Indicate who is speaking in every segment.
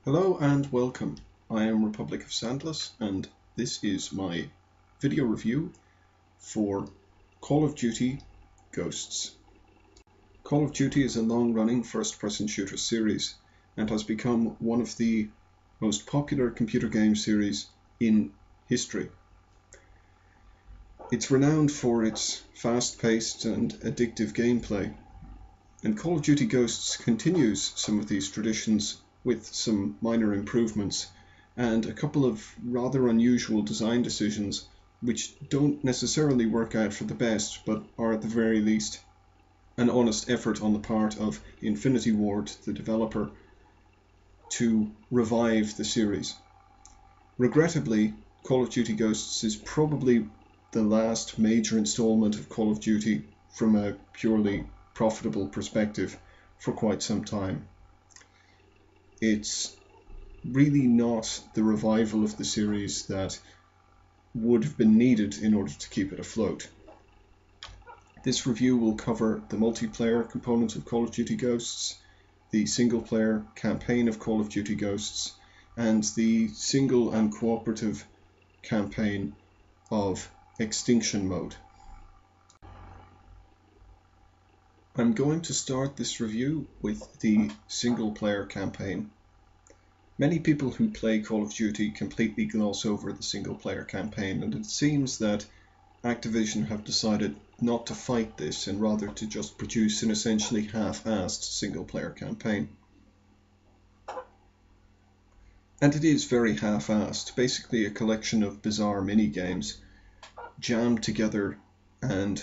Speaker 1: Hello and welcome. I am Republic of Sandless and this is my video review for Call of Duty Ghosts. Call of Duty is a long-running first-person shooter series and has become one of the most popular computer game series in history. It's renowned for its fast-paced and addictive gameplay, and Call of Duty Ghosts continues some of these traditions with some minor improvements and a couple of rather unusual design decisions which don't necessarily work out for the best, but are at the very least an honest effort on the part of Infinity Ward, the developer, to revive the series. Regrettably, Call of Duty Ghosts is probably the last major installment of Call of Duty from a purely profitable perspective for quite some time. It's really not the revival of the series that would have been needed in order to keep it afloat. This review will cover the multiplayer component of Call of Duty Ghosts, the single-player campaign of Call of Duty Ghosts, and the single and cooperative campaign of Extinction Mode. I'm going to start this review with the single-player campaign. Many people who play Call of Duty completely gloss over the single-player campaign, and it seems that Activision have decided not to fight this and rather to just produce an essentially half-assed single-player campaign. And it is very half-assed, basically a collection of bizarre mini-games jammed together and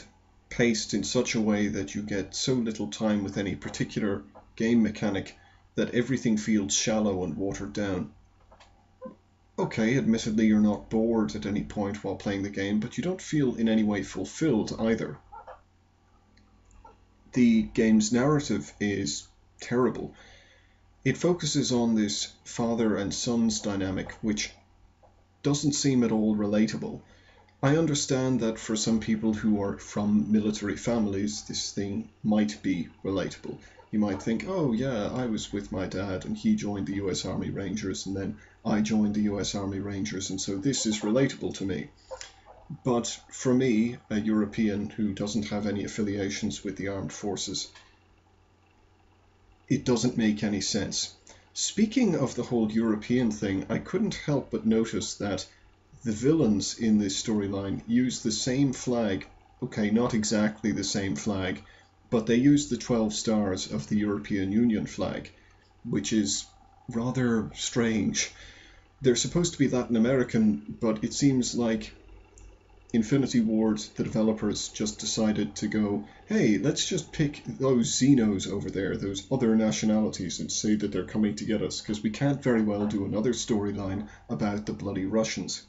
Speaker 1: paced in such a way that you get so little time with any particular game mechanic that everything feels shallow and watered down. Okay, admittedly you're not bored at any point while playing the game, but you don't feel in any way fulfilled either. The game's narrative is terrible. It focuses on this father and son's dynamic, which doesn't seem at all relatable. I understand that for some people who are from military families, this thing might be relatable. You might think, oh yeah, I was with my dad and he joined the US Army Rangers and then I joined the US Army Rangers, and so this is relatable to me. But for me, a European who doesn't have any affiliations with the armed forces, it doesn't make any sense. Speaking of the whole European thing, I couldn't help but notice that the villains in this storyline use the same flag. Okay, not exactly the same flag, but they use the 12 stars of the European Union flag, which is rather strange. They're supposed to be Latin American, but it seems like Infinity Ward, the developers, just decided to go, hey, let's just pick those Xenos over there, those other nationalities, and say that they're coming to get us, because we can't very well do another storyline about the bloody Russians.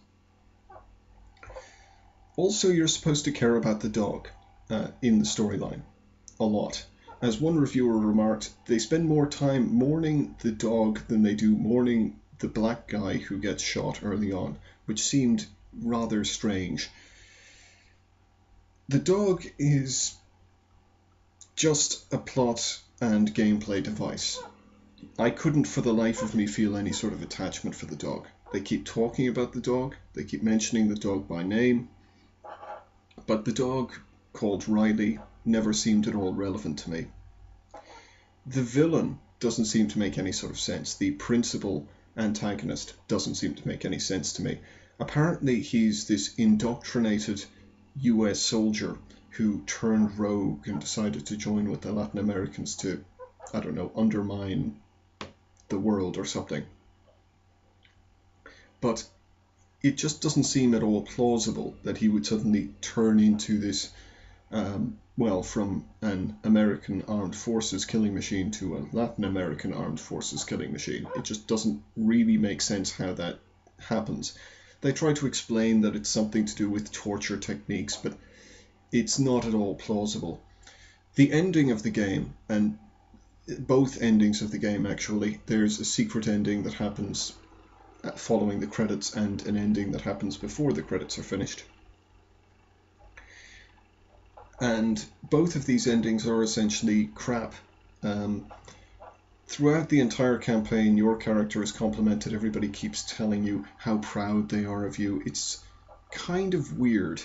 Speaker 1: Also, you're supposed to care about the dog in the storyline a lot. As one reviewer remarked, they spend more time mourning the dog than they do mourning the black guy who gets shot early on, which seemed rather strange. The dog is just a plot and gameplay device. I couldn't for the life of me feel any sort of attachment for the dog. They keep talking about the dog, they keep mentioning the dog by name, but the dog, called Riley, never seemed at all relevant to me. The villain doesn't seem to make any sort of sense. The principal antagonist doesn't seem to make any sense to me. Apparently he's this indoctrinated US soldier who turned rogue and decided to join with the Latin Americans to, I don't know, undermine the world or something. But it just doesn't seem at all plausible that he would suddenly turn into this, from an American armed forces killing machine to a Latin American armed forces killing machine. It just doesn't really make sense how that happens. They try to explain that it's something to do with torture techniques, but it's not at all plausible. The ending of the game, and both endings of the game actually, there's a secret ending that happens following the credits and an ending that happens before the credits are finished. And both of these endings are essentially crap. Throughout the entire campaign, your character is complimented. Everybody keeps telling you how proud they are of you. It's kind of weird.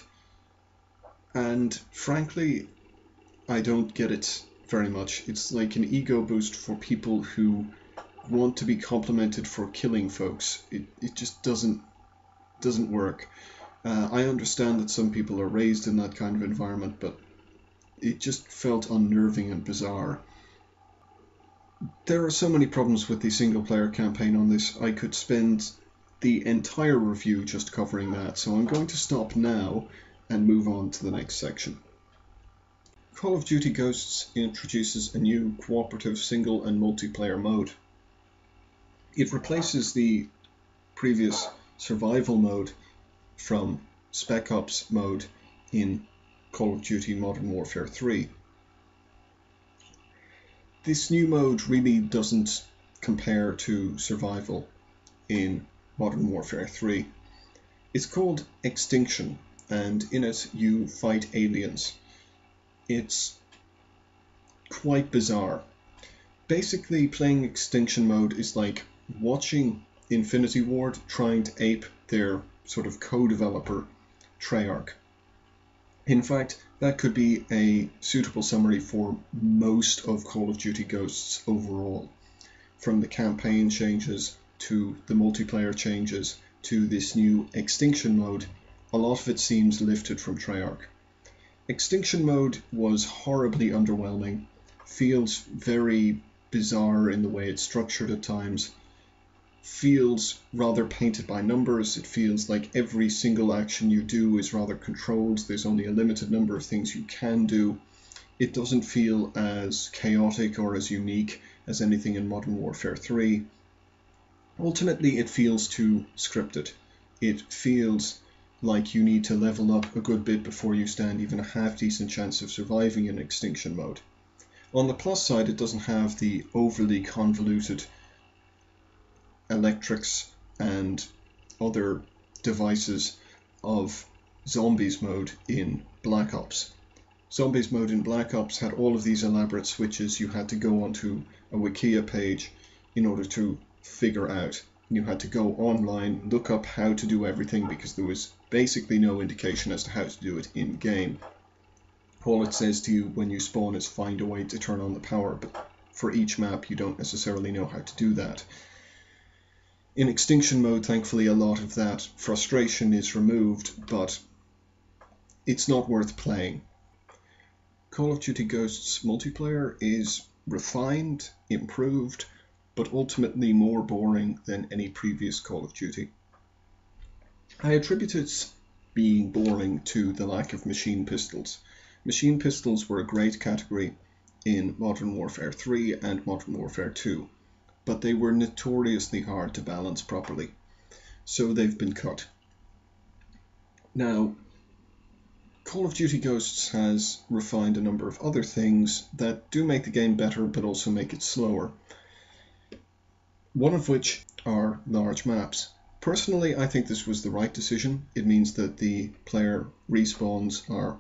Speaker 1: And frankly, I don't get it very much. It's like an ego boost for people who want to be complimented for killing folks. It just doesn't work. I understand that some people are raised in that kind of environment, but it just felt unnerving and bizarre. There are so many problems with the single player campaign on this. I could spend the entire review just covering that, so I'm going to stop now and move on to the next section. Call of Duty Ghosts introduces a new cooperative single and multiplayer mode. It replaces the previous survival mode from Spec Ops mode in Call of Duty Modern Warfare 3. This new mode really doesn't compare to survival in Modern Warfare 3. It's called Extinction, and in it you fight aliens. It's quite bizarre. Basically, playing Extinction mode is like watching Infinity Ward trying to ape their sort of co-developer, Treyarch. In fact, that could be a suitable summary for most of Call of Duty Ghosts overall. From the campaign changes to the multiplayer changes to this new Extinction mode, a lot of it seems lifted from Treyarch. Extinction mode was horribly underwhelming, feels very bizarre in the way it's structured at times, feels rather painted by numbers. It feels like every single action you do is rather controlled. There's only a limited number of things you can do. It doesn't feel as chaotic or as unique as anything in Modern Warfare 3. Ultimately, it feels too scripted. It feels like you need to level up a good bit before you stand even a half-decent chance of surviving in Extinction mode. On the plus side, it doesn't have the overly convoluted electrics and other devices of Zombies mode in Black Ops. Zombies mode in Black Ops had all of these elaborate switches you had to go onto a Wikia page in order to figure out. You had to go online, look up how to do everything, because there was basically no indication as to how to do it in game. All it says to you when you spawn is find a way to turn on the power, but for each map you don't necessarily know how to do that. In Extinction mode, thankfully, a lot of that frustration is removed, but it's not worth playing. Call of Duty Ghosts multiplayer is refined, improved, but ultimately more boring than any previous Call of Duty. I attribute its being boring to the lack of machine pistols. Machine pistols were a great category in Modern Warfare 3 and Modern Warfare 2, but they were notoriously hard to balance properly, so they've been cut. Now, Call of Duty Ghosts has refined a number of other things that do make the game better but also make it slower. One of which are large maps. Personally, I think this was the right decision. It means that the player respawns are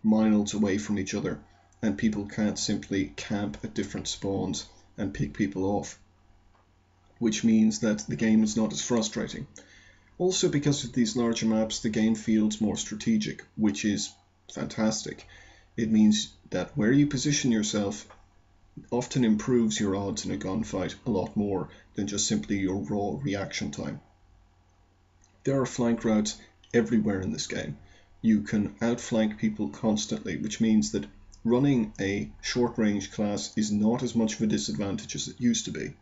Speaker 1: miles away from each other, and people can't simply camp at different spawns and pick people off, which means that the game is not as frustrating. Also, because of these larger maps, the game feels more strategic, which is fantastic. It means that where you position yourself often improves your odds in a gunfight a lot more than just simply your raw reaction time. There are flank routes everywhere in this game. You can outflank people constantly, which means that running a short-range class is not as much of a disadvantage as it used to be.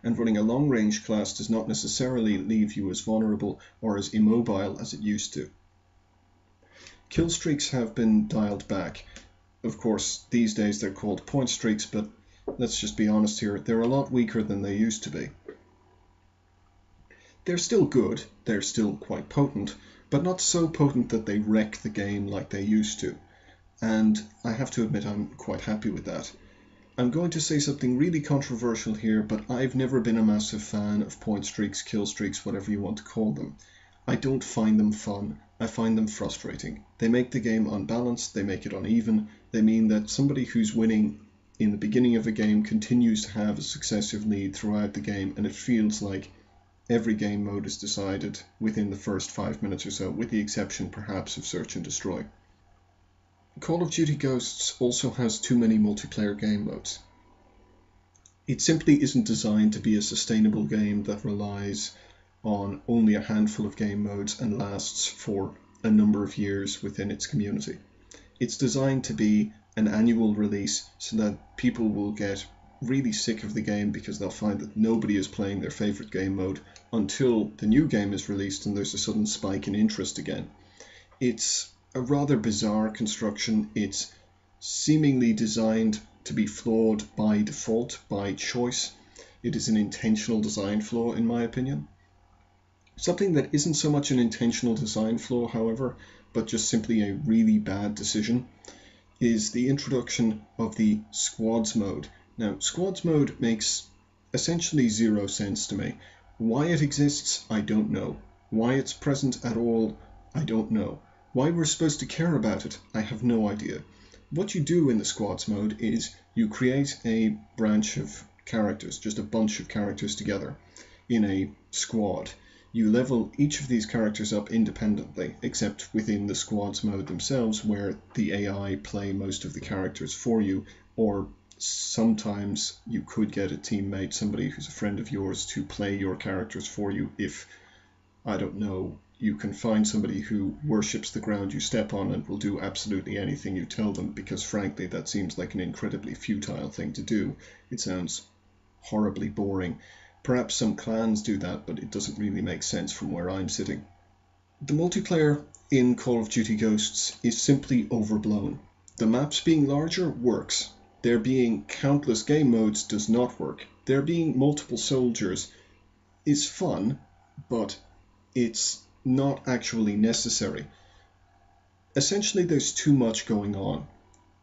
Speaker 1: And running a long-range class does not necessarily leave you as vulnerable or as immobile as it used to. Kill streaks have been dialed back. Of course, these days they're called point streaks, but let's just be honest here, they're a lot weaker than they used to be. They're still good, they're still quite potent, but not so potent that they wreck the game like they used to. And I have to admit I'm quite happy with that. I'm going to say something really controversial here, but I've never been a massive fan of point streaks, kill streaks, whatever you want to call them. I don't find them fun. I find them frustrating. They make the game unbalanced, they make it uneven, they mean that somebody who's winning in the beginning of a game continues to have a successive lead throughout the game, and it feels like every game mode is decided within the first 5 minutes or so, with the exception perhaps of Search and Destroy. Call of Duty Ghosts also has too many multiplayer game modes. It simply isn't designed to be a sustainable game that relies on only a handful of game modes and lasts for a number of years within its community. It's designed to be an annual release so that people will get really sick of the game because they'll find that nobody is playing their favorite game mode until the new game is released and there's a sudden spike in interest again. It's a rather bizarre construction. It's seemingly designed to be flawed by default, by choice. It is an intentional design flaw, in my opinion. Something that isn't so much an intentional design flaw, however, but just simply a really bad decision, is the introduction of the Squads mode. Now, Squads mode makes essentially zero sense to me. Why it exists, I don't know. Why it's present at all, I don't know. Why we're supposed to care about it, I have no idea. What you do in the Squads mode is you create a branch of characters, just a bunch of characters together in a squad. You level each of these characters up independently, except within the Squads mode themselves, where the AI play most of the characters for you, or sometimes you could get a teammate, somebody who's a friend of yours, to play your characters for you if, I don't know, you can find somebody who worships the ground you step on and will do absolutely anything you tell them, because frankly that seems like an incredibly futile thing to do. It sounds horribly boring. Perhaps some clans do that, but it doesn't really make sense from where I'm sitting. The multiplayer in Call of Duty Ghosts is simply overblown. The maps being larger works. There being countless game modes does not work. There being multiple soldiers is fun, but it's not actually necessary. Essentially, there's too much going on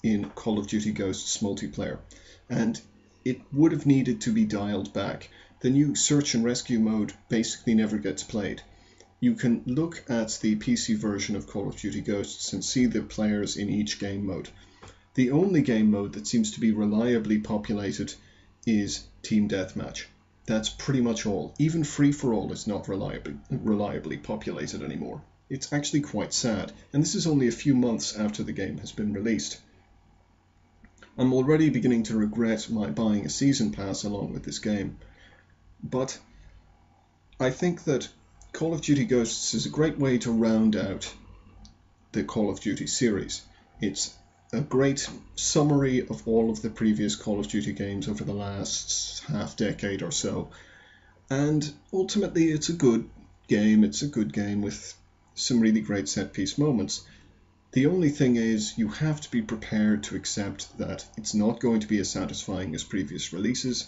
Speaker 1: in Call of Duty Ghosts multiplayer, and it would have needed to be dialed back. The new Search and Rescue mode basically never gets played. You can look at the PC version of Call of Duty Ghosts and see the players in each game mode. The only game mode that seems to be reliably populated is Team Deathmatch. That's pretty much all. Even Free-for-All is not reliably populated anymore. It's actually quite sad, and this is only a few months after the game has been released. I'm already beginning to regret my buying a season pass along with this game, but I think that Call of Duty Ghosts is a great way to round out the Call of Duty series. It's a great summary of all of the previous Call of Duty games over the last half-decade or so, and ultimately it's a good game. It's a good game with some really great set-piece moments. The only thing is you have to be prepared to accept that it's not going to be as satisfying as previous releases,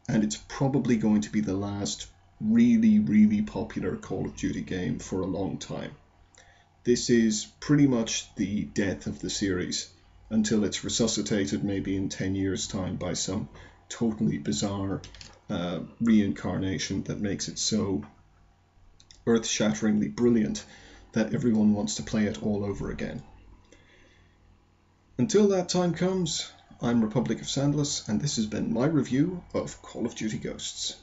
Speaker 1: and it's probably going to be the last really, really popular Call of Duty game for a long time. This is pretty much the death of the series, until it's resuscitated maybe in 10 years' time by some totally bizarre reincarnation that makes it so earth-shatteringly brilliant that everyone wants to play it all over again. Until that time comes, I'm Republic of Sandless, and this has been my review of Call of Duty Ghosts.